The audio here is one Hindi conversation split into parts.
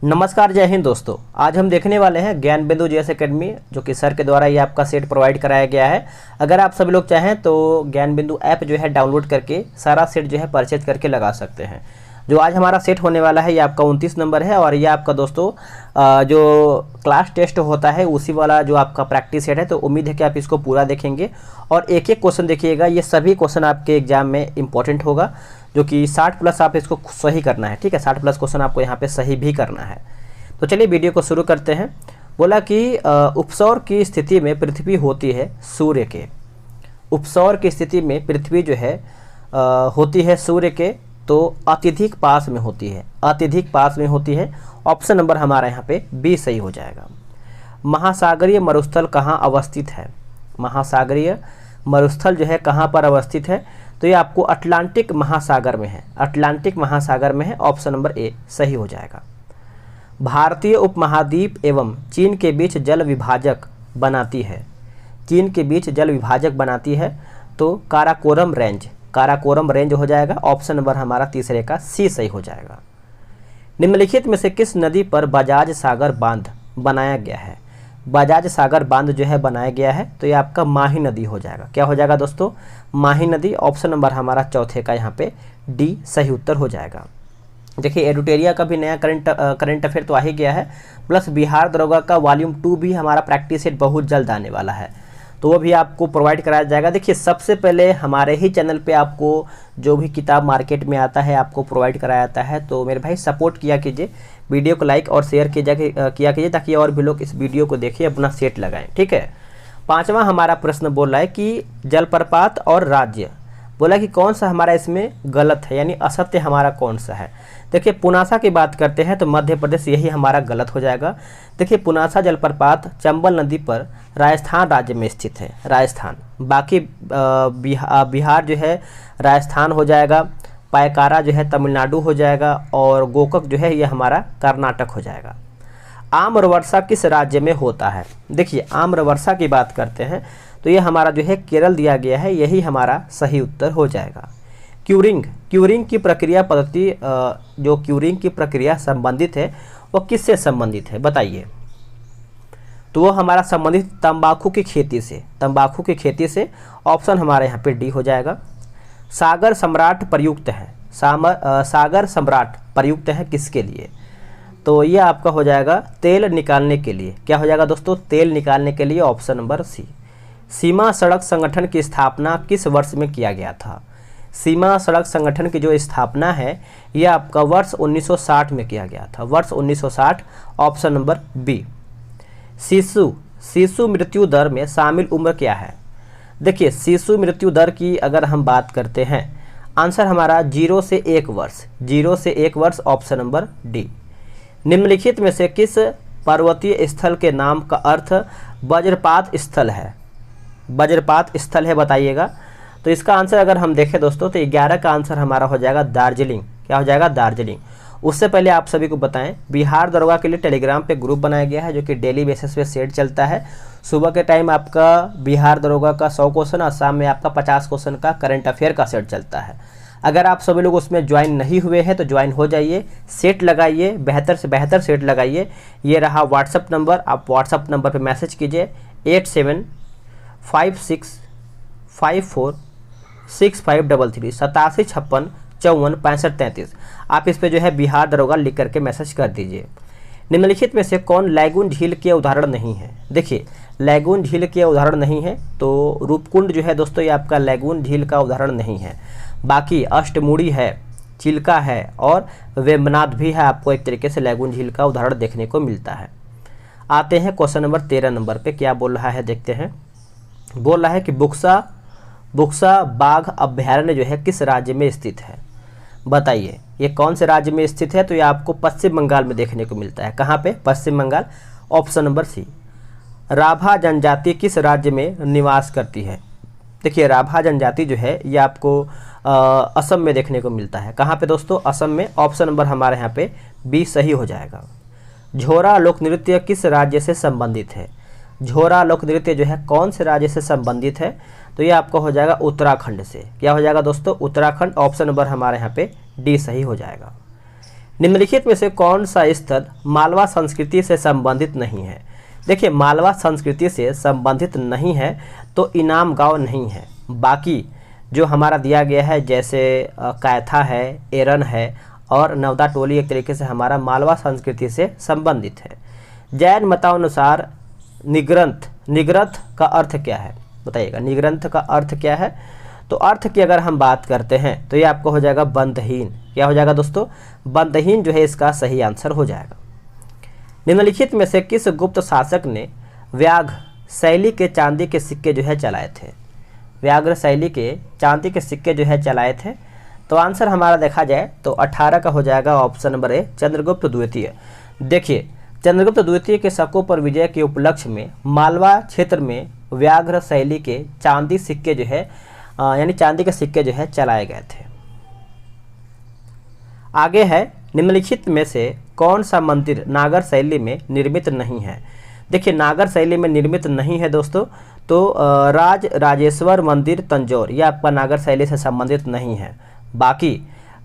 नमस्कार, जय हिंद दोस्तों। आज हम देखने वाले हैं ज्ञान बिंदु जीएस एकेडमी, जो कि सर के द्वारा ये आपका सेट प्रोवाइड कराया गया है। अगर आप सभी लोग चाहें तो ज्ञान बिंदु ऐप जो है डाउनलोड करके सारा सेट जो है परचेज करके लगा सकते हैं। जो आज हमारा सेट होने वाला है ये आपका 29 नंबर है और ये आपका दोस्तों जो क्लास टेस्ट होता है उसी वाला जो आपका प्रैक्टिस सेट है। तो उम्मीद है कि आप इसको पूरा देखेंगे और एक एक क्वेश्चन देखिएगा। ये सभी क्वेश्चन आपके एग्जाम में इंपॉर्टेंट होगा, जो कि 60 प्लस आप इसको सही करना है। ठीक है, 60 प्लस क्वेश्चन आपको यहाँ पे सही भी करना है। तो चलिए वीडियो को शुरू करते हैं। बोला कि उपसौर की स्थिति में पृथ्वी होती है सूर्य के। उपसौर की स्थिति में पृथ्वी जो है होती है सूर्य के, तो अत्यधिक पास में होती है। अत्यधिक पास में होती है। ऑप्शन नंबर हमारा यहाँ पे बी सही हो जाएगा। महासागरीय मरुस्थल कहाँ अवस्थित है? महासागरीय मरुस्थल जो है कहाँ पर अवस्थित है? तो ये आपको अटलांटिक महासागर में है। अटलांटिक महासागर में है। ऑप्शन नंबर ए सही हो जाएगा। भारतीय उपमहाद्वीप एवं चीन के बीच जल विभाजक बनाती है। चीन के बीच जल विभाजक बनाती है तो काराकोरम रेंज। काराकोरम रेंज हो जाएगा। ऑप्शन नंबर हमारा तीसरे का सी सही हो जाएगा। निम्नलिखित में से किस नदी पर बजाज सागर बांध बनाया गया है? बजाज सागर बांध जो है बनाया गया है तो ये आपका माही नदी हो जाएगा। क्या हो जाएगा दोस्तों? माही नदी। ऑप्शन नंबर हमारा चौथे का यहाँ पे डी सही उत्तर हो जाएगा। देखिए, एडुटेरिया का भी नया करंट अफेयर तो आ ही गया है, प्लस बिहार दरोगा का वॉल्यूम 2 भी हमारा प्रैक्टिस सेट बहुत जल्द आने वाला है, तो वो भी आपको प्रोवाइड कराया जाएगा। देखिए, सबसे पहले हमारे ही चैनल पे आपको जो भी किताब मार्केट में आता है आपको प्रोवाइड कराया जाता है। तो मेरे भाई सपोर्ट किया कीजिए, वीडियो को लाइक और शेयर किया कीजिए ताकि और भी लोग इस वीडियो को देखिए, अपना सेट लगाएं। ठीक है, पांचवा हमारा प्रश्न बोल रहा है कि जलप्रपात और राज्य। बोला कि कौन सा हमारा इसमें गलत है, यानी असत्य हमारा कौन सा है। देखिए, पुनासा की बात करते हैं तो मध्य प्रदेश यही हमारा गलत हो जाएगा। देखिए, पुनासा जलप्रपात चंबल नदी पर राजस्थान राज्य में स्थित है। राजस्थान। बाकी बिहार जो है राजस्थान हो जाएगा, पायकारा जो है तमिलनाडु हो जाएगा और गोकक जो है ये हमारा कर्नाटक हो जाएगा। आम्र वर्षा किस राज्य में होता है? देखिए, आम्र वर्षा की बात करते हैं तो ये हमारा जो है केरल दिया गया है, यही हमारा सही उत्तर हो जाएगा। क्यूरिंग की प्रक्रिया पद्धति, जो क्यूरिंग की प्रक्रिया संबंधित है वो किससे संबंधित है बताइए? तो वो हमारा संबंधित तंबाकू की खेती से। तंबाकू की खेती से। ऑप्शन हमारे यहाँ पे डी हो जाएगा। सागर सम्राट प्रयुक्त है। सागर सम्राट प्रयुक्त है किसके लिए? तो ये आपका हो जाएगा तेल निकालने के लिए। क्या हो जाएगा दोस्तों? तेल निकालने के लिए। ऑप्शन नंबर सी। सीमा सड़क संगठन की स्थापना किस वर्ष में किया गया था? सीमा सड़क संगठन की जो स्थापना है यह आपका वर्ष 1960 में किया गया था। वर्ष 1960। Option number B. शिशु मृत्यु दर में शामिल उम्र क्या है? देखिए, शिशु मृत्यु दर की अगर हम बात करते हैं, आंसर हमारा 0 से 1 वर्ष। 0 से 1 वर्ष। Option number D. निम्नलिखित में से किस पर्वतीय स्थल के नाम का अर्थ वज्रपात स्थल है? वज्रपात स्थल है बताइएगा। तो इसका आंसर अगर हम देखें दोस्तों तो 11 का आंसर हमारा हो जाएगा दार्जिलिंग। क्या हो जाएगा? दार्जिलिंग। उससे पहले आप सभी को बताएं, बिहार दरोगा के लिए टेलीग्राम पे ग्रुप बनाया गया है जो कि डेली बेसिस पे सेट चलता है। सुबह के टाइम आपका बिहार दरोगा का 100 क्वेश्चन और शाम में आपका 50 क्वेश्चन का करंट अफेयर का सेट चलता है। अगर आप सभी लोग उसमें ज्वाइन नहीं हुए हैं तो ज्वाइन हो जाइए, सेट लगाइए, बेहतर से बेहतर सेट लगाइए। ये रहा व्हाट्सअप नंबर, आप व्हाट्सअप नंबर पर मैसेज कीजिए 8756546533 8756546533। आप इस पे जो है बिहार दरोगा लिख करके मैसेज कर दीजिए। निम्नलिखित में से कौन लैगून झील के उदाहरण नहीं है? देखिए, लैगून झील के उदाहरण नहीं है तो रूपकुंड जो है दोस्तों ये आपका लैगून झील का उदाहरण नहीं है। बाकी अष्टमुड़ी है, चिल्का है और वेम्बनाथ भी है, आपको एक तरीके से लैगून झील का उदाहरण देखने को मिलता है। आते हैं क्वेश्चन नंबर 13 नंबर पे। क्या बोल रहा है देखते हैं। बोल रहा है कि बुक्सा बाघ अभ्यारण्य जो है किस राज्य में स्थित है? बताइए, ये कौन से राज्य में स्थित है? तो ये आपको पश्चिम बंगाल में देखने को मिलता है। कहाँ पे? Paschim Bangal. Option number C. Rabha जनजाति किस राज्य में निवास करती है? देखिए, राभा जनजाति जो है ये आपको असम में देखने को मिलता है। कहाँ पे दोस्तों? असम में। ऑप्शन नंबर हमारे यहाँ पे बी सही हो जाएगा। झोरा लोक नृत्य किस राज्य से संबंधित है? झोरा लोक नृत्य जो है कौन से राज्य से संबंधित है? तो ये आपका हो जाएगा उत्तराखंड से। क्या हो जाएगा दोस्तों? उत्तराखंड। ऑप्शन नंबर हमारे यहाँ पे डी सही हो जाएगा। निम्नलिखित में से कौन सा स्थल मालवा संस्कृति से संबंधित नहीं है? देखिए, मालवा संस्कृति से संबंधित नहीं है तो इनाम गांव नहीं है। बाकी जो हमारा दिया गया है जैसे कैथा है, एरन है और नवदा टोली एक तरीके से हमारा मालवा संस्कृति से संबंधित है। जैन मतानुसार निग्रंथ का अर्थ क्या है? बताइएगा, निग्रंथ का अर्थ क्या है? तो अर्थ की अगर हम बात करते हैं तो ये आपको हो जाएगा बंधहीन। क्या हो जाएगा दोस्तों? बंधहीन जो है इसका सही आंसर हो जाएगा। निम्नलिखित में से किस गुप्त शासक ने व्याघ्र शैली के चांदी के सिक्के जो है चलाए थे? व्याघ्र शैली के चांदी के सिक्के जो है चलाए थे। तो आंसर हमारा देखा जाए तो 18 का हो जाएगा ऑप्शन नंबर ए, चंद्रगुप्त द्वितीय। देखिए, चंद्रगुप्त द्वितीय के शकों पर विजय के उपलक्ष्य में मालवा क्षेत्र में व्याघ्र शैली के चांदी सिक्के जो है यानी चांदी के सिक्के जो है चलाए गए थे। आगे है, निम्नलिखित में से कौन सा मंदिर नागर शैली में निर्मित नहीं है? देखिए, नागर शैली में निर्मित नहीं है दोस्तों, तो राजेश्वर मंदिर तंजौर यह आपका नागर शैली से संबंधित नहीं है। बाकी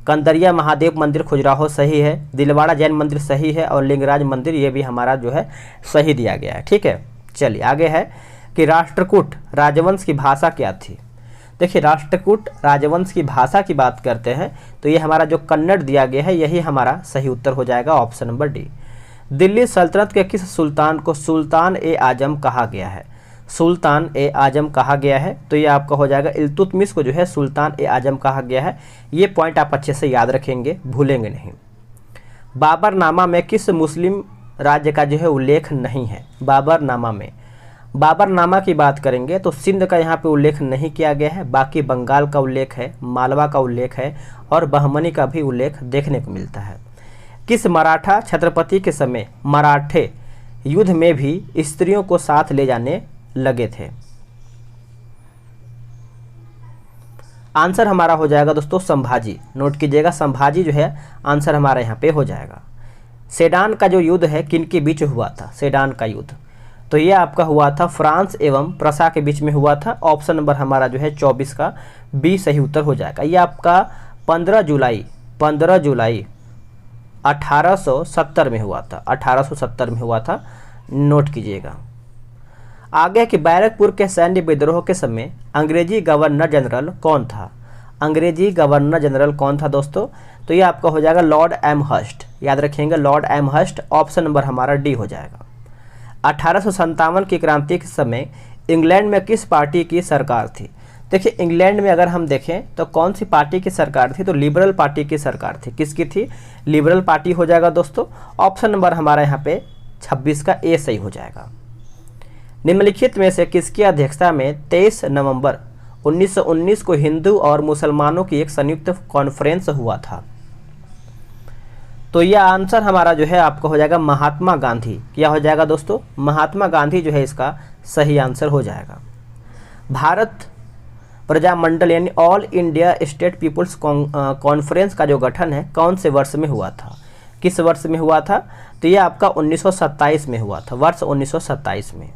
कंदरिया महादेव मंदिर खजुराहो सही है, दिलवाड़ा जैन मंदिर सही है और लिंगराज मंदिर ये भी हमारा जो है सही दिया गया है। ठीक है, चलिए आगे है कि राष्ट्रकूट राजवंश की भाषा क्या थी? देखिए, राष्ट्रकूट राजवंश की भाषा की बात करते हैं तो ये हमारा जो कन्नड़ दिया गया है यही हमारा सही उत्तर हो जाएगा ऑप्शन नंबर डी। दिल्ली सल्तनत के किस सुल्तान को सुल्तान ए आजम कहा गया है? सुल्तान ए आजम कहा गया है तो ये आपका हो जाएगा इल्तुतमिश को जो है सुल्तान ए आजम कहा गया है। ये पॉइंट आप अच्छे से याद रखेंगे, भूलेंगे नहीं। बाबरनामा में किस मुस्लिम राज्य का जो है उल्लेख नहीं है? बाबरनामा की बात करेंगे तो सिंध का यहाँ पे उल्लेख नहीं किया गया है। बाकी बंगाल का उल्लेख है, मालवा का उल्लेख है और बहमनी का भी उल्लेख देखने को मिलता है। किस मराठा छत्रपति के समय मराठे युद्ध में भी स्त्रियों को साथ ले जाने लगे थे? आंसर हमारा हो जाएगा दोस्तों संभाजी। नोट कीजिएगा, संभाजी जो है आंसर हमारा यहाँ पे हो जाएगा। सेडान का जो युद्ध है किनके बीच हुआ था? सेडान का युद्ध तो ये आपका हुआ था फ्रांस एवं प्रसा के बीच में हुआ था। ऑप्शन नंबर हमारा जो है 24 का बी सही उत्तर हो जाएगा। ये आपका 15 जुलाई 1870 में हुआ था। 1870 में हुआ था, नोट कीजिएगा। आगे कि बैरकपुर के सैन्य विद्रोह के समय अंग्रेजी गवर्नर जनरल कौन था? अंग्रेजी गवर्नर जनरल कौन था दोस्तों? तो ये आपका हो जाएगा लॉर्ड एमहर्स्ट। याद रखेंगे, लॉर्ड एमहर्स्ट। ऑप्शन नंबर हमारा डी हो जाएगा। 1857 की क्रांति के समय इंग्लैंड में किस पार्टी की सरकार थी? देखिए, इंग्लैंड में अगर हम देखें तो कौन सी पार्टी की सरकार थी? तो लिबरल पार्टी की सरकार थी। किसकी थी? लिबरल पार्टी हो जाएगा दोस्तों। ऑप्शन नंबर हमारा यहाँ पे 26 का ए सही हो जाएगा। निम्नलिखित में से किसकी अध्यक्षता में 23 नवंबर 1919 को हिंदू और मुसलमानों की एक संयुक्त कॉन्फ्रेंस हुआ था? तो यह आंसर हमारा जो है आपका हो जाएगा महात्मा गांधी। क्या हो जाएगा दोस्तों? महात्मा गांधी जो है इसका सही आंसर हो जाएगा। भारत प्रजामंडल यानी All India State People's Conference का जो गठन है कौन से वर्ष में हुआ था? किस वर्ष में हुआ था? तो यह आपका 1927 में हुआ था, वर्ष 1927 में।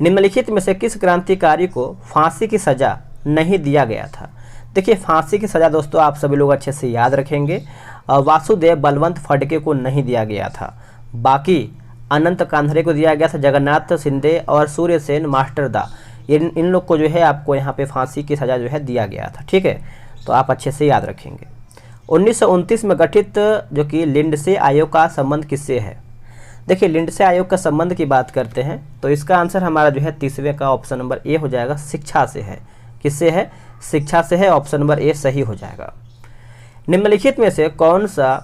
निम्नलिखित में से किस क्रांतिकारी को फांसी की सजा नहीं दिया गया था? देखिए, फांसी की सजा दोस्तों आप सभी लोग अच्छे से याद रखेंगे, वासुदेव बलवंत फडके को नहीं दिया गया था। बाकी अनंत कांधरे को दिया गया था, जगन्नाथ शिंदे और सूर्यसेन मास्टरदा इन लोग को जो है आपको यहाँ पे फांसी की सजा जो है दिया गया था। ठीक है, तो आप अच्छे से याद रखेंगे। 1929 में गठित जो कि लिंडसे आयोग का संबंध किससे है? देखिए, लिंडसे आयोग का संबंध की बात करते हैं तो इसका आंसर हमारा जो है 30वें का ऑप्शन नंबर ए हो जाएगा, शिक्षा से है। किससे है? शिक्षा से है। ऑप्शन नंबर ए सही हो जाएगा। निम्नलिखित में से कौन सा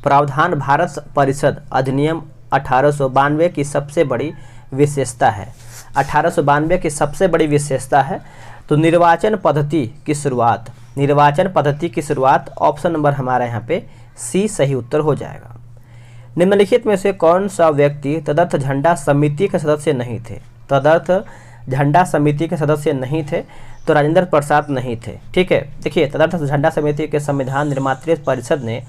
प्रावधान भारत परिषद अधिनियम 1892 की सबसे बड़ी विशेषता है? 1892 की सबसे बड़ी विशेषता है तो निर्वाचन पद्धति की शुरुआत। निर्वाचन पद्धति की शुरुआत ऑप्शन नंबर हमारा यहाँ पे सी सही उत्तर हो जाएगा। निम्नलिखित में से कौन सा व्यक्ति तदर्थ झंडा समिति के सदस्य नहीं थे? तदर्थ झंडा समिति के सदस्य नहीं थे तो राजेंद्र प्रसाद नहीं थे। ठीक है, देखिए, तदर्थ झंडा समिति के संविधान निर्मात्री परिषद ने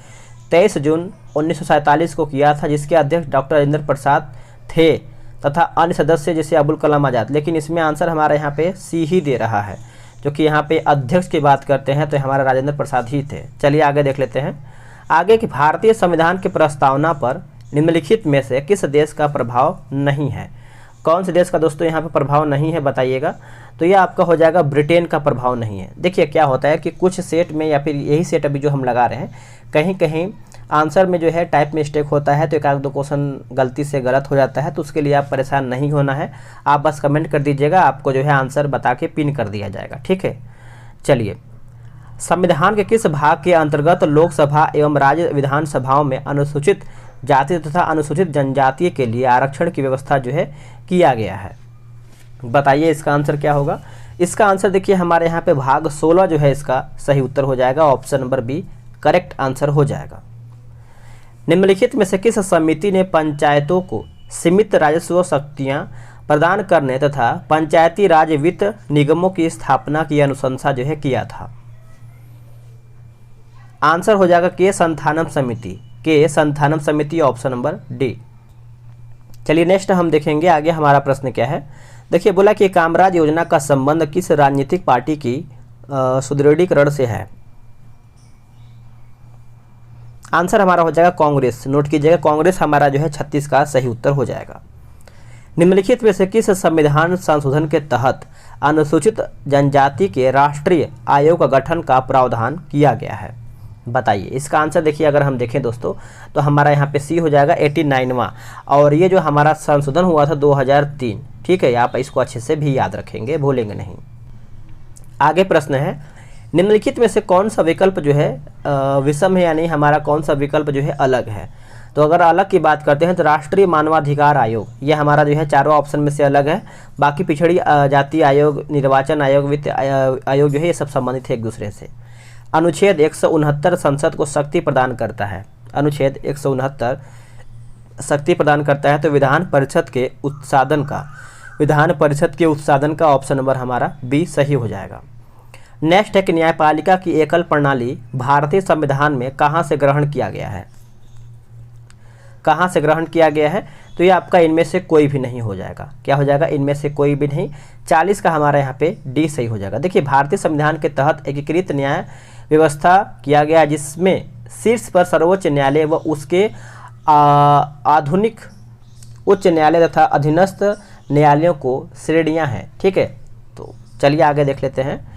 23 जून 1947 को किया था, जिसके अध्यक्ष डॉक्टर राजेंद्र प्रसाद थे तथा अन्य सदस्य जैसे अबुल कलाम आज़ाद। लेकिन इसमें आंसर हमारा यहाँ पे सी ही दे रहा है, जो कि यहाँ पे अध्यक्ष की बात करते हैं तो हमारा राजेंद्र प्रसाद ही थे। चलिए आगे देख लेते हैं। आगे कि भारतीय संविधान की प्रस्तावना पर निम्नलिखित में से किस देश का प्रभाव नहीं है। कौन से देश का दोस्तों यहाँ पे प्रभाव नहीं है बताइएगा। तो ये आपका हो जाएगा ब्रिटेन का प्रभाव नहीं है। देखिए क्या होता है कि कुछ सेट में या फिर यही सेट अभी जो हम लगा रहे हैं, कहीं कहीं आंसर में जो है टाइप मिस्टेक होता है, तो एक आध दो क्वेश्चन गलती से गलत हो जाता है, तो उसके लिए आप परेशान नहीं होना है। आप बस कमेंट कर दीजिएगा, आपको जो है आंसर बता के पिन कर दिया जाएगा। ठीक है, चलिए, संविधान के किस भाग के अंतर्गत लोकसभा एवं राज्य विधानसभाओं में अनुसूचित जाति तथा अनुसूचित जनजाति के लिए आरक्षण की व्यवस्था जो है किया गया है? बताइए इसका आंसर क्या होगा। इसका आंसर देखिए हमारे यहाँ पे भाग 16 जो है इसका सही उत्तर हो जाएगा। Option number B correct answer हो जाएगा। निम्नलिखित में से किस समिति ने पंचायतों को सीमित राजस्व शक्तियाँ प्रदान करने तथा पंचायती राज वित्त निगमों की स्थापना की अनुशंसा जो है किया था? आंसर हो जाएगा के संथानम समिति, ऑप्शन नंबर डी। चलिए नेक्स्ट हम देखेंगे आगे हमारा प्रश्न क्या है। देखिए बोला कि कामराज योजना का संबंध किस राजनीतिक पार्टी की सुदृढ़ीकरण से है? आंसर हमारा हो जाएगा कांग्रेस। नोट कीजिएगा, कांग्रेस हमारा जो है 36 का सही उत्तर हो जाएगा। निम्नलिखित में से किस संविधान संशोधन के तहत अनुसूचित जनजाति के राष्ट्रीय आयोग का गठन का प्रावधान किया गया है? बताइए इसका आंसर। देखिए अगर हम देखें दोस्तों तो हमारा यहाँ पे सी हो जाएगा 89वां, और ये जो हमारा संशोधन हुआ था 2003। ठीक है, आप इसको अच्छे से भी याद रखेंगे, भूलेंगे नहीं। आगे प्रश्न है, निम्नलिखित में से कौन सा विकल्प जो है विषम है, यानी हमारा कौन सा विकल्प जो है अलग है? तो अगर अलग की बात करते हैं तो राष्ट्रीय मानवाधिकार आयोग, ये हमारा जो है चारों ऑप्शन में से अलग है। बाकी पिछड़ी जाति आयोग, निर्वाचन आयोग, वित्त आयोग जो है ये सब संबंधित है एक दूसरे से। अनुच्छेद 169 संसद को शक्ति प्रदान करता है। अनुच्छेद 169 शक्ति प्रदान करता है तो विधान परिषद के उत्साधन का ऑप्शन नंबर हमारा बी सही हो जाएगा। नेक्स्ट है कि न्यायपालिका की एकल प्रणाली भारतीय संविधान में कहाँ से ग्रहण किया गया है? कहाँ से ग्रहण किया गया है? तो ये आपका इनमें से कोई भी नहीं हो जाएगा। क्या हो जाएगा? इनमें से कोई भी नहीं। 40 का हमारा यहाँ पे डी सही हो जाएगा। देखिए भारतीय संविधान के तहत एकीकृत न्याय व्यवस्था किया गया, जिसमें शीर्ष पर सर्वोच्च न्यायालय व उसके आधुनिक उच्च न्यायालय तथा अधीनस्थ न्यायालयों को श्रेणियां हैं। ठीक है, तो चलिए आगे देख लेते हैं।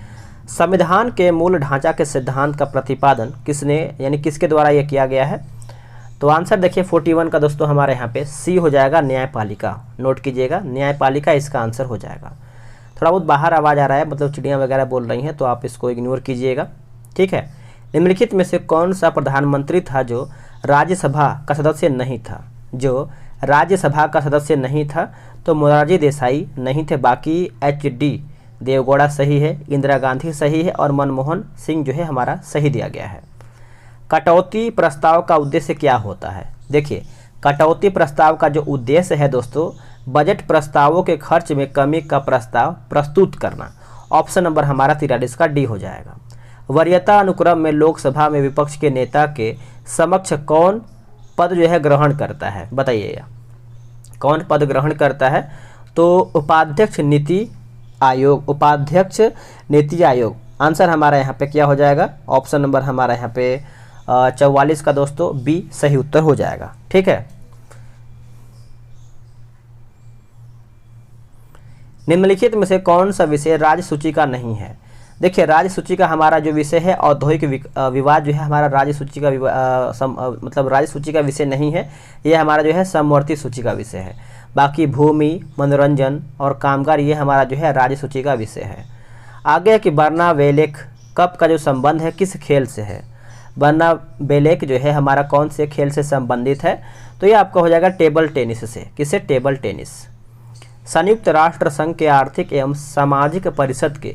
संविधान के मूल ढांचा के सिद्धांत का प्रतिपादन किसने, यानी किसके द्वारा यह किया गया है? तो आंसर देखिए 41 का दोस्तों हमारे यहाँ पे सी हो जाएगा, न्यायपालिका। नोट कीजिएगा, न्यायपालिका इसका आंसर हो जाएगा। थोड़ा बहुत बाहर आवाज़ आ रहा है, मतलब चिड़ियाँ वगैरह बोल रही हैं, तो आप इसको इग्नोर कीजिएगा। ठीक है, निम्नलिखित में से कौन सा प्रधानमंत्री था जो राज्यसभा का सदस्य नहीं था? जो राज्यसभा का सदस्य नहीं था तो मोरारजी देसाई नहीं थे। बाकी HD देवगौड़ा सही है, इंदिरा गांधी सही है, और मनमोहन सिंह जो है हमारा सही दिया गया है। कटौती प्रस्ताव का उद्देश्य क्या होता है? देखिए कटौती प्रस्ताव का जो उद्देश्य है दोस्तों, बजट प्रस्तावों के खर्च में कमी का प्रस्ताव प्रस्तुत करना। ऑप्शन नंबर हमारा 43 का डी हो जाएगा। वरीयता अनुक्रम में लोकसभा में विपक्ष के नेता के समक्ष कौन पद जो है ग्रहण करता है? बताइएगा कौन पद ग्रहण करता है? तो उपाध्यक्ष नीति आयोग। आंसर हमारा यहाँ पे क्या हो जाएगा? ऑप्शन नंबर हमारा यहाँ पे 44 का दोस्तों बी सही उत्तर हो जाएगा। ठीक है, निम्नलिखित में से कौन सा विषय राज्य सूची का नहीं है? देखिए राज्य सूची का हमारा जो विषय है औद्योगिक विवाद जो है हमारा राज्य सूची का मतलब राज्य सूची का विषय नहीं है, ये हमारा जो है समवर्ती सूची का विषय है। बाकी भूमि, मनोरंजन और कामगार ये हमारा जो है राज्य सूची का विषय है। आगे कि बर्नाबेलेक कप का जो संबंध है किस खेल से है? बर्नाबेलेक जो है हमारा कौन से खेल से संबंधित है? तो ये आपका हो जाएगा टेबल टेनिस से। किससे? Table tennis. संयुक्त राष्ट्र संघ के आर्थिक एवं सामाजिक परिषद के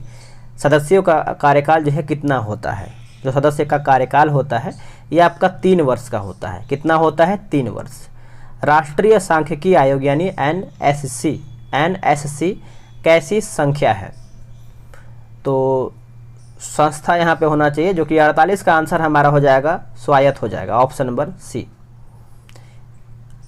सदस्यों का कार्यकाल जो है कितना होता है? जो सदस्य का कार्यकाल होता है ये आपका 3 वर्ष का होता है। कितना होता है? 3 वर्ष। राष्ट्रीय सांख्यिकी आयोग यानी NSC कैसी संख्या है? तो संस्था यहाँ पे होना चाहिए, जो कि 48 का आंसर हमारा हो जाएगा, स्वायत्त हो जाएगा। Option number C.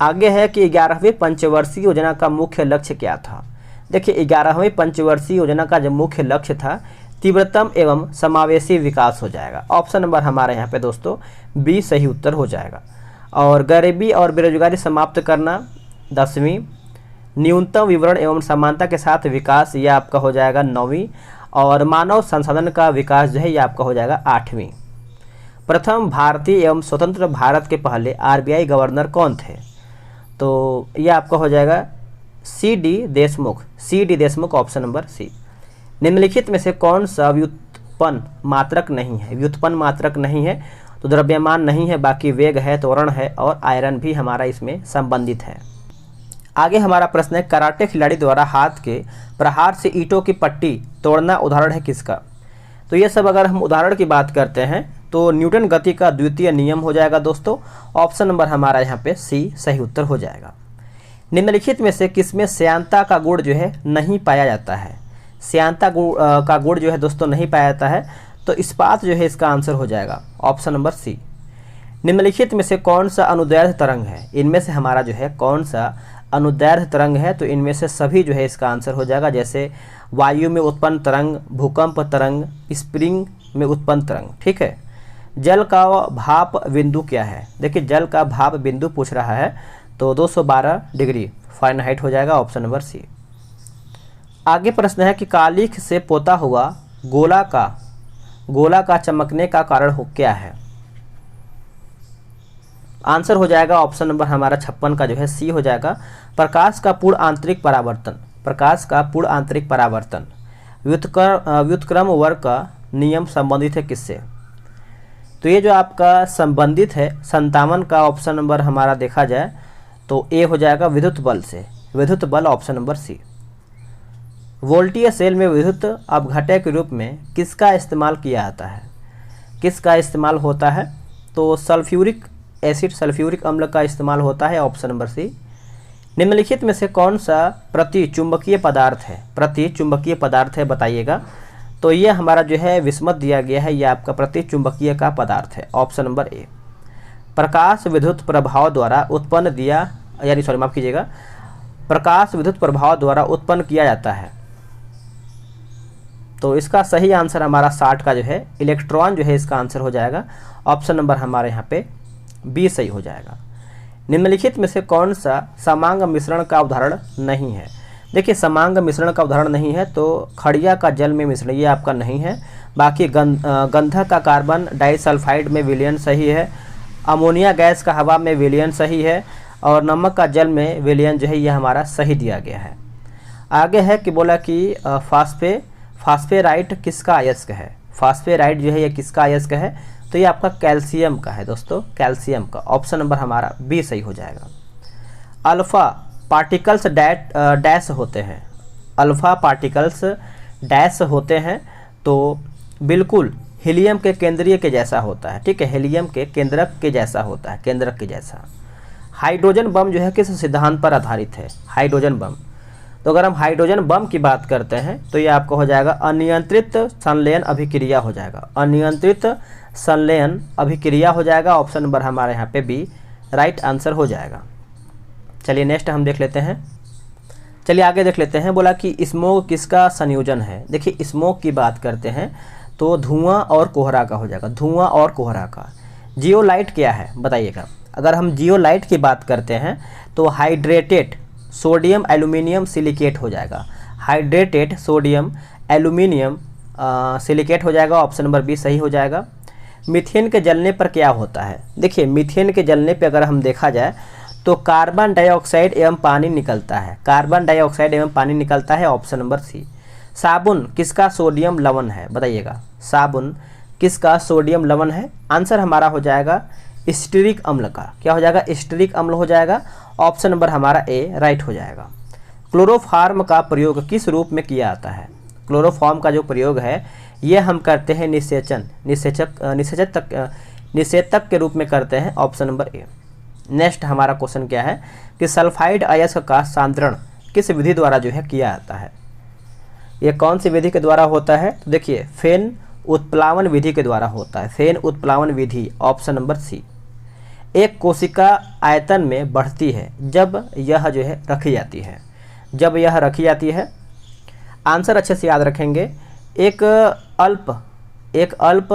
आगे है कि 11वीं पंचवर्षीय योजना का मुख्य लक्ष्य क्या था? देखिए 11वीं पंचवर्षीय योजना का जो मुख्य लक्ष्य था तीव्रतम एवं समावेशी विकास हो जाएगा। ऑप्शन नंबर हमारा यहाँ पे दोस्तों बी सही उत्तर हो जाएगा। और गरीबी और बेरोजगारी समाप्त करना 10वीं। न्यूनतम विवरण एवं समानता के साथ विकास, यह आपका हो जाएगा 9वीं। और मानव संसाधन का विकास जो है यह आपका हो जाएगा 8वीं। प्रथम भारतीय एवं स्वतंत्र भारत के पहले आरबीआई गवर्नर कौन थे? तो यह आपका हो जाएगा C D Deshmukh, option number C. निम्नलिखित में से कौन सा व्युत्पन्न मात्रक नहीं है? व्युत्पन्न मात्रक नहीं है तो द्रव्यमान नहीं है, बाकी वेग है, त्वरण है और आयरन भी हमारा इसमें संबंधित है। आगे हमारा प्रश्न है, कराटे खिलाड़ी द्वारा हाथ के प्रहार से ईंटों की पट्टी तोड़ना उदाहरण है किसका? तो ये सब अगर हम उदाहरण की बात करते हैं तो न्यूटन गति का द्वितीय नियम हो जाएगा दोस्तों। ऑप्शन नंबर हमारा यहाँ पे सी सही उत्तर हो जाएगा। निम्नलिखित में से किसमें श्यानता का गुण जो है नहीं पाया जाता है? श्यानता का गुण जो है दोस्तों नहीं पाया जाता है, तो इस्पात जो है इसका आंसर हो जाएगा ऑप्शन नंबर सी। निम्नलिखित में से कौन सा अनुदैर्ध्य तरंग है? इनमें से हमारा जो है कौन सा अनुदैर्ध्य तरंग है? तो इनमें से सभी जो है इसका आंसर हो जाएगा, जैसे वायु में उत्पन्न तरंग, भूकंप तरंग, स्प्रिंग में उत्पन्न तरंग। ठीक है। जल का भाप बिंदु क्या है? देखिए जल का भाप बिंदु पूछ रहा है, तो 212 डिग्री फ़ारेनहाइट हो जाएगा, ऑप्शन नंबर सी। आगे प्रश्न है कि कालिख से पोता हुआ गोला का चमकने का कारण क्या है? आंसर हो जाएगा ऑप्शन नंबर हमारा 56 का जो है सी हो जाएगा, प्रकाश का पूर्ण आंतरिक परावर्तन। व्युत्क्रम वर्ग का नियम संबंधित है किससे? तो ये जो आपका संबंधित है 57 का ऑप्शन नंबर हमारा देखा जाए तो ए हो जाएगा विद्युत बल से, विद्युत बल, ऑप्शन नंबर सी। वोल्टीय सेल में विद्युत अपघटय के रूप में किसका इस्तेमाल किया जाता है? किसका इस्तेमाल होता है? तो सल्फ्यूरिक एसिड, सल्फ्यूरिक अम्ल का इस्तेमाल होता है, ऑप्शन नंबर सी। निम्नलिखित में से कौन सा प्रतिचुंबकीय पदार्थ है बताइएगा। तो ये हमारा जो है विस्मत दिया गया है, ये आपका प्रतिचुंबकीय का पदार्थ है, ऑप्शन नंबर ए। प्रकाश विद्युत प्रभाव द्वारा उत्पन्न प्रकाश विद्युत प्रभाव द्वारा उत्पन्न किया जाता है। तो इसका सही आंसर हमारा 60 का जो है इलेक्ट्रॉन जो है इसका आंसर हो जाएगा, ऑप्शन नंबर हमारे यहाँ पे बी सही हो जाएगा। निम्नलिखित में से कौन सा समांग मिश्रण का उदाहरण नहीं है? देखिए समांग मिश्रण का उदाहरण नहीं है तो खड़िया का जल में मिश्रण, ये आपका नहीं है। बाकी गंधक का कार्बन डाइसल्फाइड में विलयन सही है, अमोनिया गैस का हवा में विलयन सही है, और नमक का जल में विलयन जो है यह हमारा सही दिया गया है। आगे है कि बोला कि फास्फेराइट किसका अयस्क है? फास्फेराइट जो है ये किसका अयस्क है? तो ये आपका कैल्शियम का है दोस्तों, कैल्शियम का, ऑप्शन नंबर हमारा बी सही हो जाएगा। अल्फा पार्टिकल्स डैश होते हैं, अल्फा पार्टिकल्स डैश होते हैं, तो बिल्कुल हीलियम के केंद्रीय के जैसा होता है। ठीक है, हीलियम के केंद्रक के जैसा होता है, केंद्रक के जैसा। हाइड्रोजन बम जो है किस सिद्धांत पर आधारित है? हाइड्रोजन बम, तो अगर हम हाइड्रोजन बम की बात करते हैं तो ये आपका हो जाएगा अनियंत्रित संलयन अभिक्रिया हो जाएगा, अनियंत्रित संलयन अभिक्रिया हो जाएगा, ऑप्शन नंबर हमारे यहाँ पे बी राइट आंसर हो जाएगा। चलिए नेक्स्ट हम देख लेते हैं, चलिए आगे देख लेते हैं। बोला कि स्मोक किसका संयोजन है? देखिए स्मोक की बात करते हैं तो धुआं और कोहरा का हो जाएगा, धुआं और कोहरा का। जियोलाइट क्या है बताइएगा? अगर हम जियोलाइट की बात करते हैं तो हाइड्रेटेड सोडियम एल्यूमिनियम सिलिकेट हो जाएगा, हाइड्रेटेड सोडियम एल्यूमिनियम सिलिकेट हो जाएगा, ऑप्शन नंबर बी सही हो जाएगा। मीथेन के जलने पर क्या होता है? देखिए मीथेन के जलने पे अगर हम देखा जाए तो कार्बन डाइऑक्साइड एवं पानी निकलता है, कार्बन डाइऑक्साइड एवं पानी निकलता है, ऑप्शन नंबर सी। साबुन किसका सोडियम लवण है बताइएगा? साबुन किसका सोडियम लवण है? आंसर हमारा हो जाएगा स्टीरिक अम्ल का। क्या हो जाएगा? स्टीरिक अम्ल हो जाएगा, ऑप्शन नंबर हमारा ए राइट हो जाएगा। क्लोरोफार्म का प्रयोग किस रूप में किया जाता है? क्लोरोफॉर्म का जो प्रयोग है ये हम करते हैं निषेचक के रूप में करते हैं, ऑप्शन नंबर ए। नेक्स्ट हमारा क्वेश्चन क्या है कि सल्फाइड अयस्क का सांद्रण किस विधि द्वारा जो है किया जाता है? ये कौन सी विधि के द्वारा होता है? तो देखिए फेन उत्प्लावन विधि के द्वारा होता है, फेन उत्प्लावन विधि, ऑप्शन नंबर सी। एक कोशिका आयतन में बढ़ती है जब यह जो है रखी जाती है, जब यह रखी जाती है। आंसर अच्छे से याद रखेंगे एक अल्प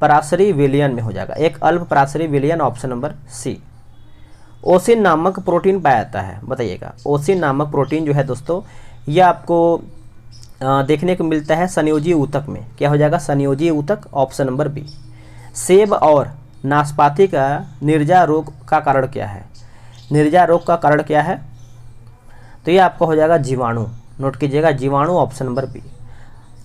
पराशरी विलयन में हो जाएगा, एक अल्प पराशरी विलयन, ऑप्शन नंबर सी। ओसिन नामक प्रोटीन पाया जाता है, बताइएगा। ओसिन नामक प्रोटीन जो है दोस्तों ये आपको देखने को मिलता है संयोजी ऊतक में। क्या हो जाएगा? संयोजी ऊतक, ऑप्शन नंबर बी। सेब और नाशपाती का निर्जा रोग का कारण क्या है? निर्जा रोग का कारण क्या है? तो ये आपका हो जाएगा जीवाणु, नोट कीजिएगा जीवाणु, ऑप्शन नंबर बी।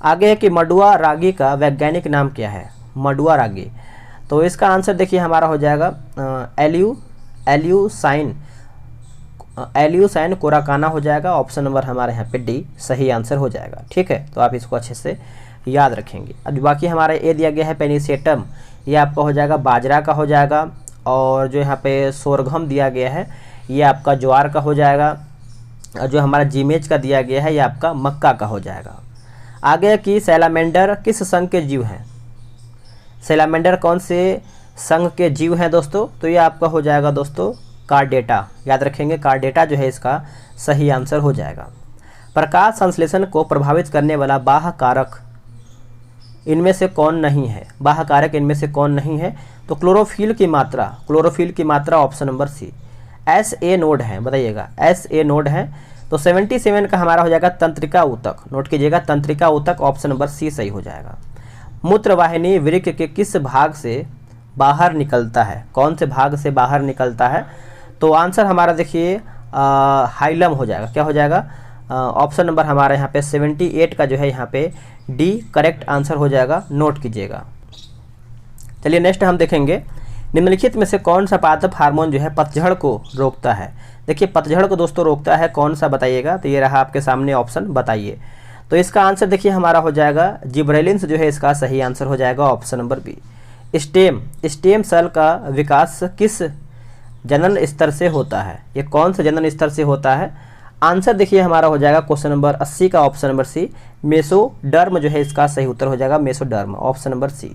आगे है कि मडुआ रागी का वैज्ञानिक नाम क्या है? मडुआ रागी, तो इसका आंसर देखिए हमारा हो जाएगा एल्यूसाइन कोराकाना हो जाएगा, ऑप्शन नंबर हमारे यहाँ पे डी सही आंसर हो जाएगा। ठीक है, तो आप इसको अच्छे से याद रखेंगे। अब बाकी हमारा ए दिया गया है पेनिसेटम, ये आपका हो जाएगा बाजरा का हो जाएगा, और जो यहाँ पे सोरघम दिया गया है ये आपका ज्वार का हो जाएगा, और जो हमारा जीमेज का दिया गया है ये आपका मक्का का हो जाएगा। आगे कि सैलामेंडर किस संघ के जीव हैं? सैलामेंडर कौन से संघ के जीव हैं दोस्तों? तो ये आपका हो जाएगा दोस्तों कार्डेटा, याद रखेंगे कार्डेटा जो है इसका सही आंसर हो जाएगा। प्रकाश संश्लेषण को प्रभावित करने वाला बाह्य कारक इनमें से कौन नहीं है? बाह्य कारक इनमें से कौन नहीं है? तो क्लोरोफिल की मात्रा, option number C. SA node है, बताइएगा SA नोड है, तो 77 का हमारा हो जाएगा तंत्रिका ऊतक, नोट कीजिएगा तंत्रिका ऊतक, ऑप्शन नंबर सी सही हो जाएगा। मूत्रवाहिनी वृक्क के किस भाग से बाहर निकलता है? कौन से भाग से बाहर निकलता है? तो आंसर हमारा देखिए हाइलम हो जाएगा। क्या हो जाएगा? ऑप्शन नंबर हमारे यहाँ पे 78 का जो है यहाँ पे डी करेक्ट आंसर हो जाएगा, नोट कीजिएगा। चलिए नेक्स्ट हम देखेंगे निम्नलिखित में से कौन सा पादप हार्मोन जो है पतझड़ को रोकता है? देखिए पतझड़ को दोस्तों रोकता है कौन सा, बताइएगा। तो ये रहा आपके सामने ऑप्शन, बताइए। तो इसका आंसर देखिए हमारा हो जाएगा जिब्रेलिन्स जो है इसका सही आंसर हो जाएगा, option number B. Stem cell का विकास किस जनन स्तर से होता है? ये कौन सा जनन स्तर से होता है? आंसर देखिए हमारा हो जाएगा क्वेश्चन नंबर 80 का ऑप्शन नंबर सी, मेसोडर्म जो है इसका सही उत्तर हो जाएगा मेसोडर्म, ऑप्शन नंबर सी।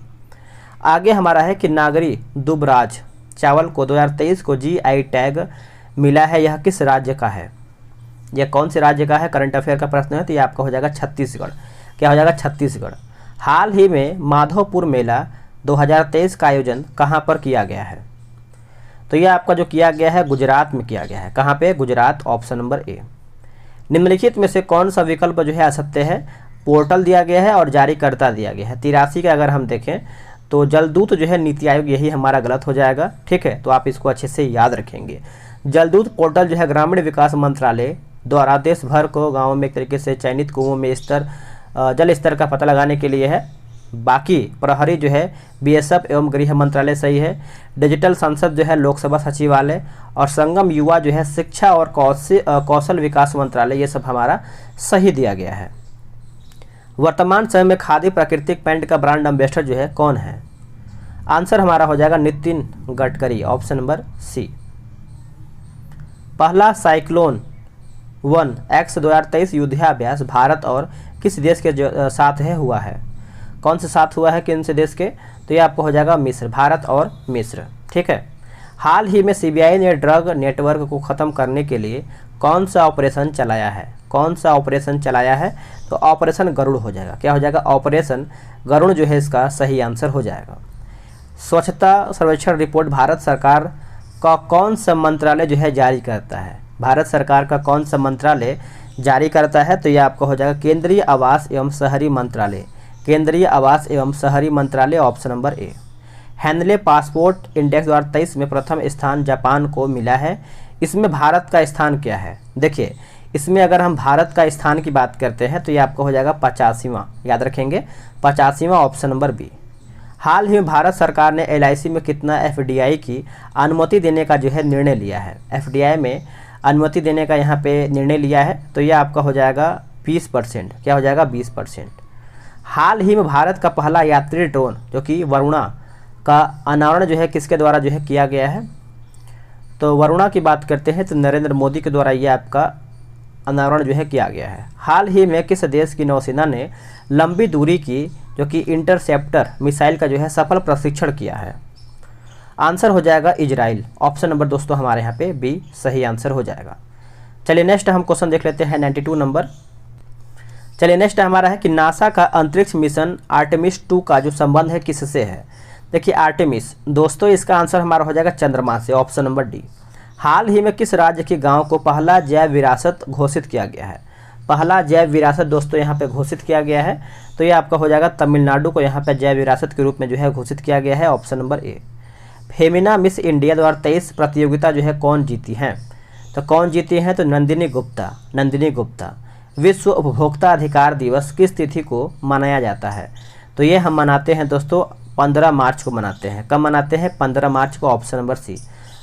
आगे हमारा है कि नागरी दुबराज चावल को 2023 को GI टैग मिला है, यह किस राज्य का है? यह कौन से राज्य का है? करंट अफेयर का प्रश्न है, तो ये आपका हो जाएगा छत्तीसगढ़। क्या हो जाएगा? छत्तीसगढ़। हाल ही में माधवपुर मेला 2023 का आयोजन कहाँ पर किया गया है? तो यह आपका जो किया गया है गुजरात में किया गया है। कहाँ पे? Gujarat, option number A. निम्नलिखित में से कौन सा विकल्प जो है असत्य है? पोर्टल दिया गया है और जारीकर्ता दिया गया है। 83 का अगर हम देखें तो जलदूत जो है नीति आयोग, यही हमारा गलत हो जाएगा। ठीक है, तो आप इसको अच्छे से याद रखेंगे। जलदूत पोर्टल जो है ग्रामीण विकास मंत्रालय द्वारा देश भर को गाँव में एक तरीके से चयनित कुओं में जल स्तर का पता लगाने के लिए है। बाकी प्रहरी जो है BSF एवं गृह मंत्रालय सही है। डिजिटल संसद जो है लोकसभा सचिवालय, और संगम युवा जो है शिक्षा और कौशल विकास मंत्रालय, ये सब हमारा सही दिया गया है। वर्तमान समय में खादी प्राकृतिक पेंट का ब्रांड एम्बेसडर जो है कौन है? आंसर हमारा हो जाएगा Nitin Gadkari, option number C. पहला साइक्लोन 1X 2023 युद्धाभ्यास भारत और किस देश के साथ है हुआ है? कौन से साथ हुआ है, किन से देश के? तो ये आपको हो जाएगा मिस्र, भारत और मिस्र। ठीक है। हाल ही में CBI ने ड्रग नेटवर्क को ख़त्म करने के लिए कौन सा ऑपरेशन चलाया है? कौन सा ऑपरेशन चलाया है? तो ऑपरेशन गरुड़ हो जाएगा। क्या हो जाएगा? ऑपरेशन गरुड़ जो है इसका सही आंसर हो जाएगा। स्वच्छता सर्वेक्षण रिपोर्ट भारत सरकार का कौन सा मंत्रालय जो है जारी करता है? भारत सरकार का कौन सा मंत्रालय जारी करता है? तो यह आपका हो जाएगा केंद्रीय आवास एवं शहरी मंत्रालय, केंद्रीय आवास एवं शहरी मंत्रालय, option number A. Handle passport index 2023 में प्रथम स्थान जापान को मिला है, इसमें भारत का स्थान क्या है? देखिए इसमें अगर हम भारत का स्थान की बात करते हैं तो ये आपका हो जाएगा 85वां, याद रखेंगे 85वां, ऑप्शन नंबर बी। हाल ही में भारत सरकार ने LIC में कितना FDI की अनुमति देने का जो है निर्णय लिया है? FDI में अनुमति देने का यहाँ पे निर्णय लिया है, तो ये आपका हो जाएगा 20%। क्या हो जाएगा? 20%। हाल ही में भारत का पहला यात्री ड्रोन जो कि वरुणा का अनावरण जो है किसके द्वारा जो है किया गया है? तो वरुणा की बात करते हैं तो नरेंद्र मोदी के द्वारा ये आपका अनावरण जो है किया गया है। हाल ही में किस देश की नौसेना ने लंबी दूरी की जो कि इंटरसेप्टर मिसाइल का जो है सफल प्रशिक्षण किया है? आंसर हो जाएगा इजराइल, ऑप्शन नंबर दोस्तों हमारे यहाँ पे बी सही आंसर हो जाएगा। चलिए नेक्स्ट हम क्वेश्चन देख लेते हैं 92 नंबर। चलिए नेक्स्ट हमारा है कि नासा का अंतरिक्ष मिशन आर्टेमिस 2 का जो संबंध है किससे है। देखिए आर्टेमिस दोस्तों इसका आंसर हमारा हो जाएगा चंद्रमा से, ऑप्शन नंबर डी। हाल ही में किस राज्य के गांव को पहला जैव विरासत घोषित किया गया है। पहला जैव विरासत दोस्तों यहाँ पे घोषित किया गया है, तो ये आपका हो जाएगा तमिलनाडु को यहाँ पे जैव विरासत के रूप में जो है घोषित किया गया है, option number A. Femina miss India 2023 प्रतियोगिता जो है कौन जीती हैं, तो कौन जीती हैं, तो नंदिनी गुप्ता। नंदिनी गुप्ता। विश्व उपभोक्ता अधिकार दिवस किस तिथि को मनाया जाता है, तो ये हम मनाते हैं दोस्तों 15 मार्च को मनाते हैं। कब मनाते हैं, 15 मार्च को, ऑप्शन नंबर सी।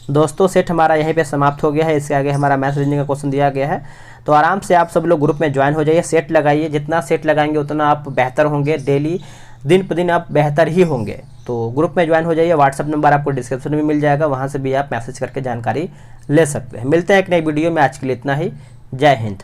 दोस्तों सेट हमारा यहीं पे समाप्त हो गया है। इसके आगे हमारा मैथ रीजनिंग का क्वेश्चन दिया गया है, तो आराम से आप सब लोग ग्रुप में ज्वाइन हो जाइए, सेट लगाइए। जितना सेट लगाएंगे उतना आप बेहतर होंगे, डेली दिन पर दिन आप बेहतर ही होंगे। तो ग्रुप में ज्वाइन हो जाइए। व्हाट्सअप नंबर आपको डिस्क्रिप्शन में मिल जाएगा, वहाँ से भी आप मैसेज करके जानकारी ले सकते हैं। मिलते हैं एक नई वीडियो में, आज के लिए इतना ही। जय हिंद।